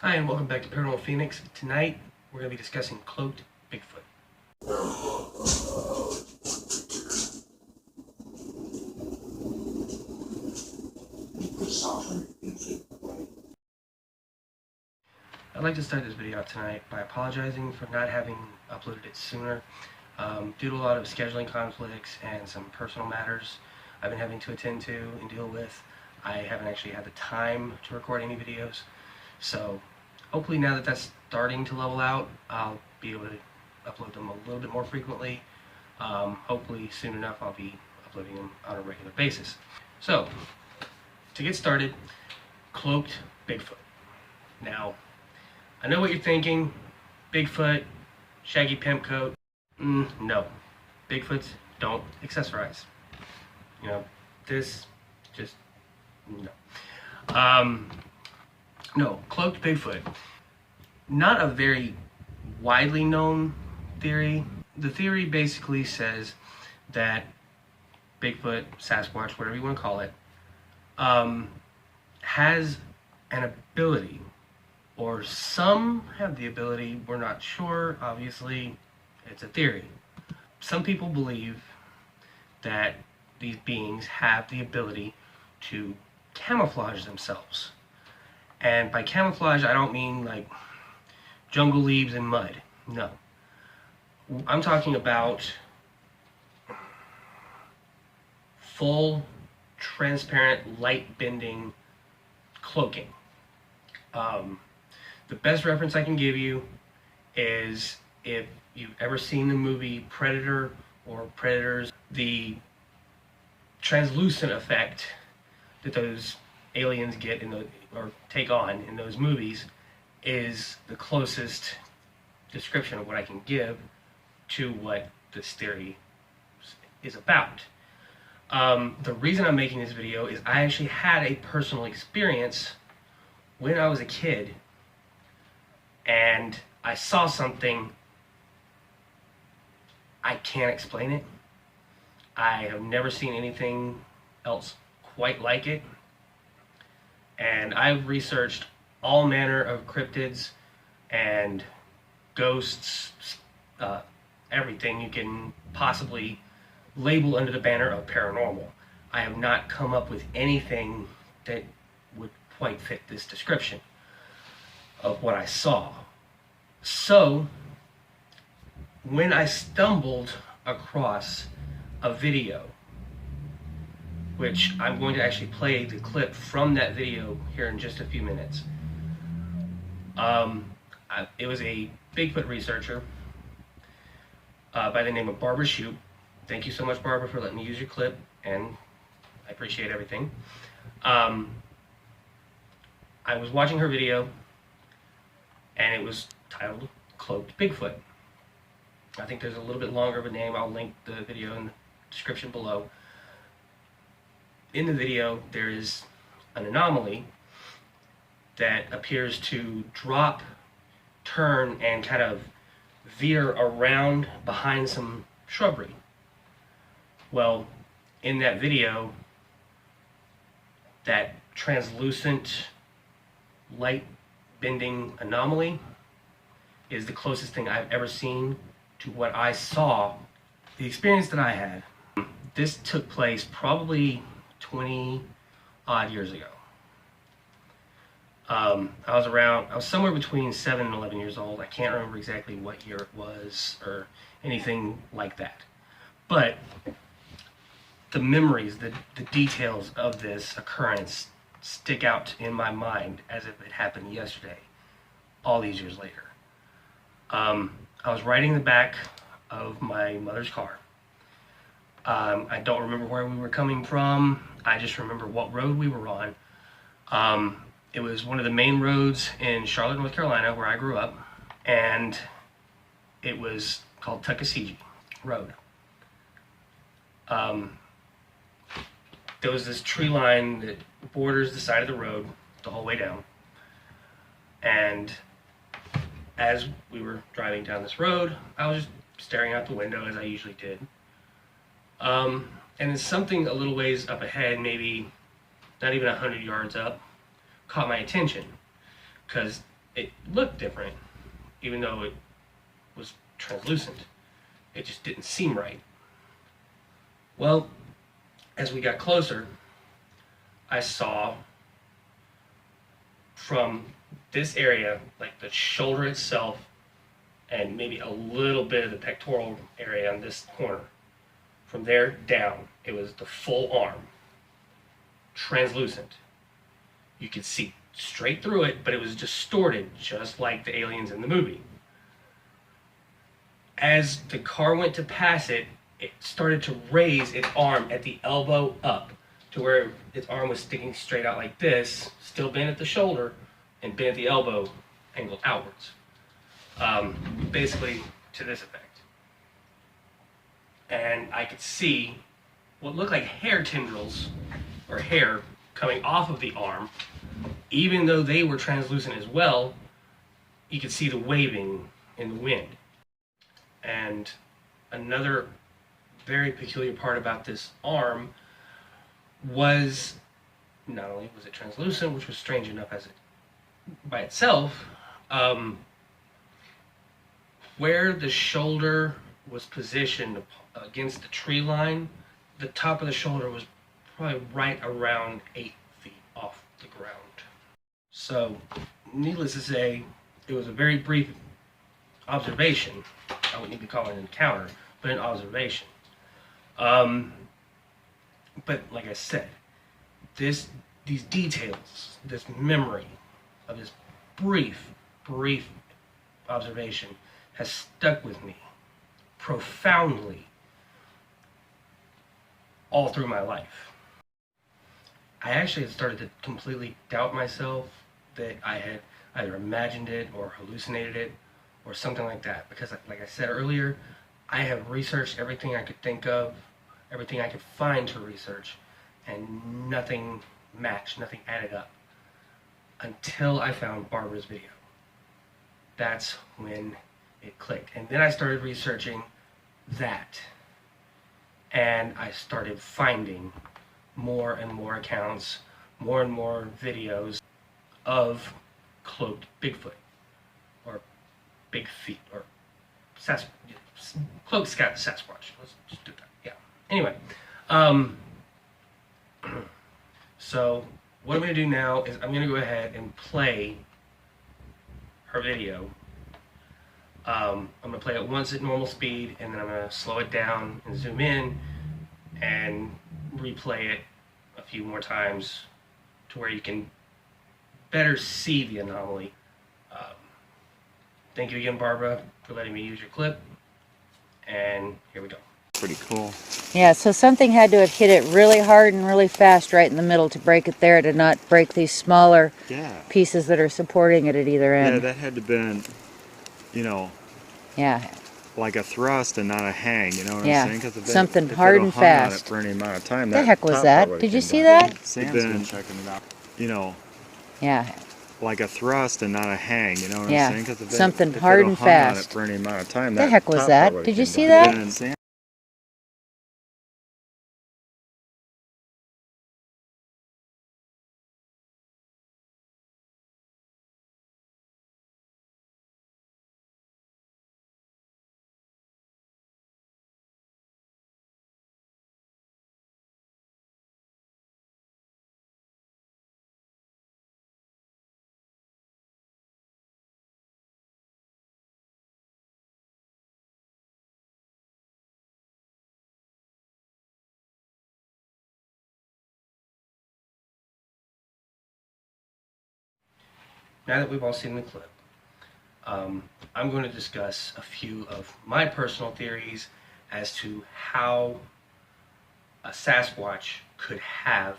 Hi and welcome back to Paranormal Phoenix. Tonight we're going to be discussing Cloaked Bigfoot. I'd like to start this video out tonight by apologizing for not having uploaded it sooner. Due to a lot of scheduling conflicts and some personal matters I've been having to attend to and deal with, I haven't actually had the time to record any videos. So hopefully now that that's starting to level out, I'll be able to upload them a little bit more frequently. Hopefully soon enough I'll be uploading them on a regular basis. So, to get started, Cloaked Bigfoot. Now, I know what you're thinking. Bigfoot, shaggy pimp coat. No. Bigfoots don't accessorize. You know, this just, no. No, Cloaked Bigfoot. Not a very widely known theory. The theory basically says that Bigfoot, Sasquatch, whatever you want to call it, has an ability, or some have the ability, we're not sure, obviously, it's a theory. Some people believe that these beings have the ability to camouflage themselves. And by camouflage, I don't mean like jungle leaves and mud. No. I'm talking about full, transparent, light-bending cloaking. The best reference I can give you is if you've ever seen the movie Predator or Predators, the translucent effect that those aliens get or take on in those movies is the closest description of what I can give to what this theory is about. The reason I'm making this video is I actually had a personal experience when I was a kid, and I saw something. I can't explain it. I have never seen anything else quite like it. And I've researched all manner of cryptids and ghosts, everything you can possibly label under the banner of paranormal. I have not come up with anything that would quite fit this description of what I saw. So, when I stumbled across a video, which I'm going to actually play the clip from that video here in just a few minutes. It was a Bigfoot researcher by the name of Barbara Shupe. Thank you so much, Barbara, for letting me use your clip, and I appreciate everything. I was watching her video, and it was titled Cloaked Bigfoot. I think there's a little bit longer of a name. I'll link the video in the description below. In the video, there is an anomaly that appears to drop, turn, and kind of veer around behind some shrubbery. Well, in that video, that translucent, light-bending anomaly is the closest thing I've ever seen to what I saw. The experience that I had, this took place probably 20 odd years ago. I was somewhere between 7 and 11 years old. I can't remember exactly what year it was or anything like that. But the memories, the details of this occurrence stick out in my mind as if it happened yesterday, all these years later. I was riding in the back of my mother's car. I don't remember where we were coming from. I just remember what road we were on. It was one of the main roads in Charlotte, North Carolina, where I grew up, and it was called Tuckasegee Road. There was this tree line that borders the side of the road the whole way down, and as we were driving down this road, I was just staring out the window as I usually did. And then something a little ways up ahead, maybe not even 100 yards up, caught my attention, because it looked different, even though it was translucent. It just didn't seem right. Well, as we got closer, I saw from this area, like the shoulder itself, and maybe a little bit of the pectoral area on this corner. From there down, it was the full arm, translucent. You could see straight through it, but it was distorted, just like the aliens in the movie. As the car went to pass it, it started to raise its arm at the elbow up to where its arm was sticking straight out like this, still bent at the shoulder and bent at the elbow, angled outwards. Basically to this effect. And I could see what looked like hair tendrils or hair coming off of the arm. Even though they were translucent as well, you could see the waving in the wind. And another very peculiar part about this arm was not only was it translucent, which was strange enough as it by itself, where the shoulder was positioned against the tree line, the top of the shoulder was probably right around 8 feet off the ground. So, needless to say, it was a very brief observation. I wouldn't even call it an encounter, but an observation. But like I said, these details, this memory of this brief observation has stuck with me profoundly all through my life. I actually had started to completely doubt myself that I had either imagined it or hallucinated it or something like that, because like I said earlier, I have researched everything I could think of, everything I could find to research, and nothing matched, nothing added up until I found Barbara's video. That's when it clicked. And then I started researching that, and I started finding more and more accounts, more and more videos of Cloaked Bigfoot, or Big Feet, or Cloaked Sasquatch. Let's just do that. Yeah. Anyway, so what I'm going to do now is I'm going to go ahead and play her video. I'm going to play it once at normal speed, and then I'm going to slow it down and zoom in and replay it a few more times to where you can better see the anomaly. Thank you again, Barbara, for letting me use your clip, and here we go. Pretty cool. Yeah, so something had to have hit it really hard and really fast right in the middle to break it there, to not break these smaller pieces that are supporting it at either end. Yeah, that had to have been, you know, like a thrust and not a hang, you know what I'm saying? If something hard and fast. For any amount of time, the heck was that? Did you see that? Sam's been checking it out. You know, like a thrust and not a hang, you know what I'm saying? Something hard and fast. For any amount of time, the heck was that? Did you see that? Now that we've all seen the clip, I'm going to discuss a few of my personal theories as to how a Sasquatch could have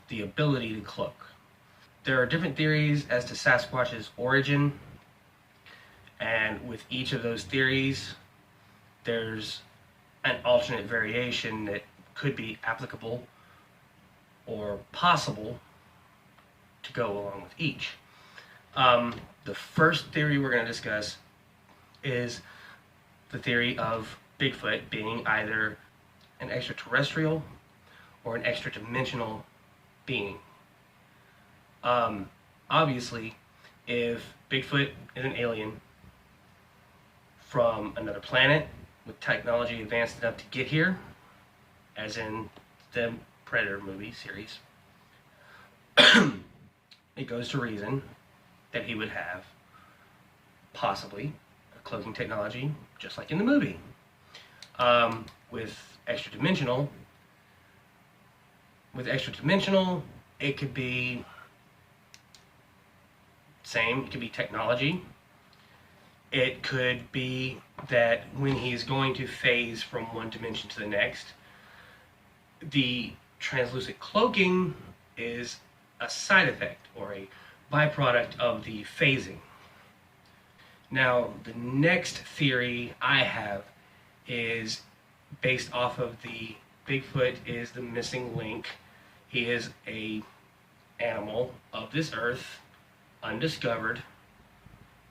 the ability to cloak. There are different theories as to Sasquatch's origin, and with each of those theories, there's an alternate variation that could be applicable or possible to go along with each. The first theory we're going to discuss is the theory of Bigfoot being either an extraterrestrial or an extra-dimensional being. Obviously, if Bigfoot is an alien from another planet with technology advanced enough to get here, as in the Predator movie series, it goes to reason that he would have possibly a cloaking technology just like in the movie. With extra-dimensional, it could be same, it could be technology. It could be that when he's going to phase from one dimension to the next, the translucent cloaking is a side effect or a byproduct of the phasing. Now, the next theory I have is based off of the Bigfoot is the missing link. He is a animal of this earth, undiscovered,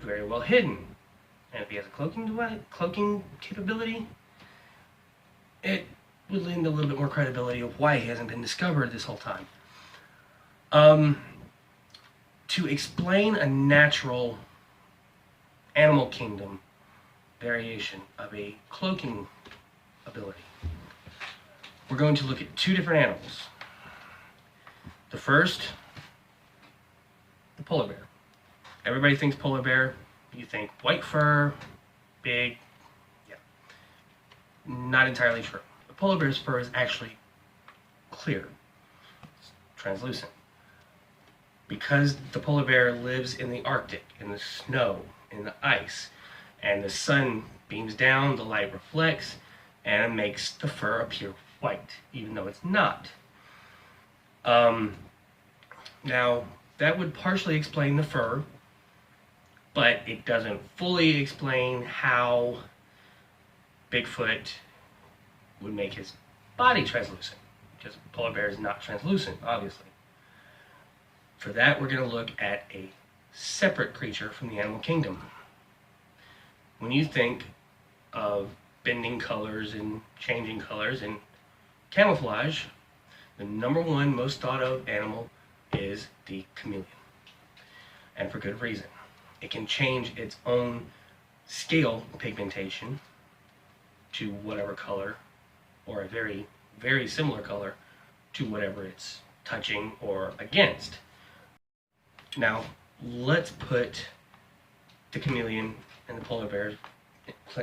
very well hidden. And if he has a cloaking capability, it would lend a little bit more credibility of why he hasn't been discovered this whole time. To explain a natural animal kingdom variation of a cloaking ability, we're going to look at two different animals. The first, the polar bear. Everybody thinks polar bear, you think white fur, big, yeah. Not entirely true. The polar bear's fur is actually clear, it's translucent. Because the polar bear lives in the Arctic, in the snow, in the ice, and the sun beams down, the light reflects, and it makes the fur appear white, even though it's not. Now, that would partially explain the fur, but it doesn't fully explain how Bigfoot would make his body translucent, because a polar bear is not translucent, obviously. For that, we're going to look at a separate creature from the animal kingdom. When you think of bending colors and changing colors and camouflage, the number one most thought of animal is the chameleon. And for good reason. It can change its own scale pigmentation to whatever color, or a very, very similar color to whatever it's touching or against. Now, let's put the chameleon and the polar bear's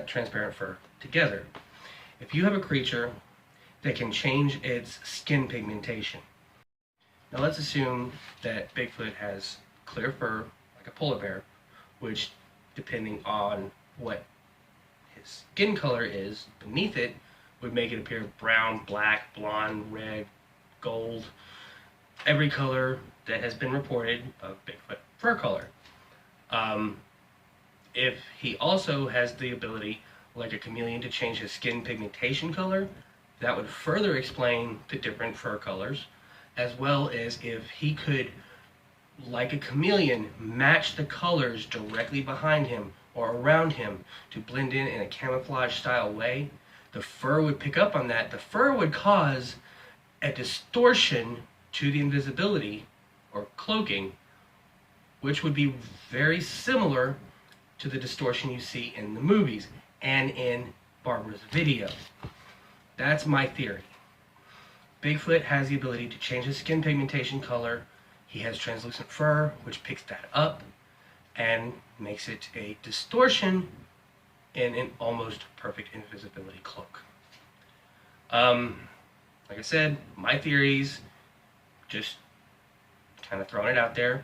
transparent fur together. If you have a creature that can change its skin pigmentation, now let's assume that Bigfoot has clear fur like a polar bear, which, depending on what his skin color is beneath it, would make it appear brown, black, blonde, red, gold, every color that has been reported of Bigfoot fur color. If he also has the ability, like a chameleon, to change his skin pigmentation color, that would further explain the different fur colors, as well as if he could, like a chameleon, match the colors directly behind him or around him to blend in a camouflage style way. The fur would pick up on that. The fur would cause a distortion to the invisibility or cloaking, which would be very similar to the distortion you see in the movies and in Barbara's video. That's my theory. Bigfoot has the ability to change his skin pigmentation color. He has translucent fur, which picks that up and makes it a distortion in an almost perfect invisibility cloak. Like I said, my theories, just kind of throwing it out there.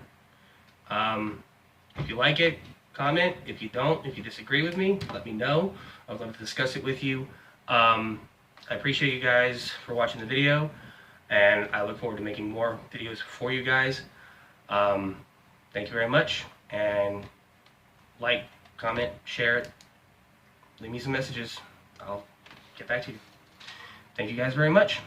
If you like it, comment. If you don't, if you disagree with me, let me know. I'd love to discuss it with you. I appreciate you guys for watching the video, and I look forward to making more videos for you guys. Thank you very much, and like, comment, share it, leave me some messages. I'll get back to you. Thank you guys very much.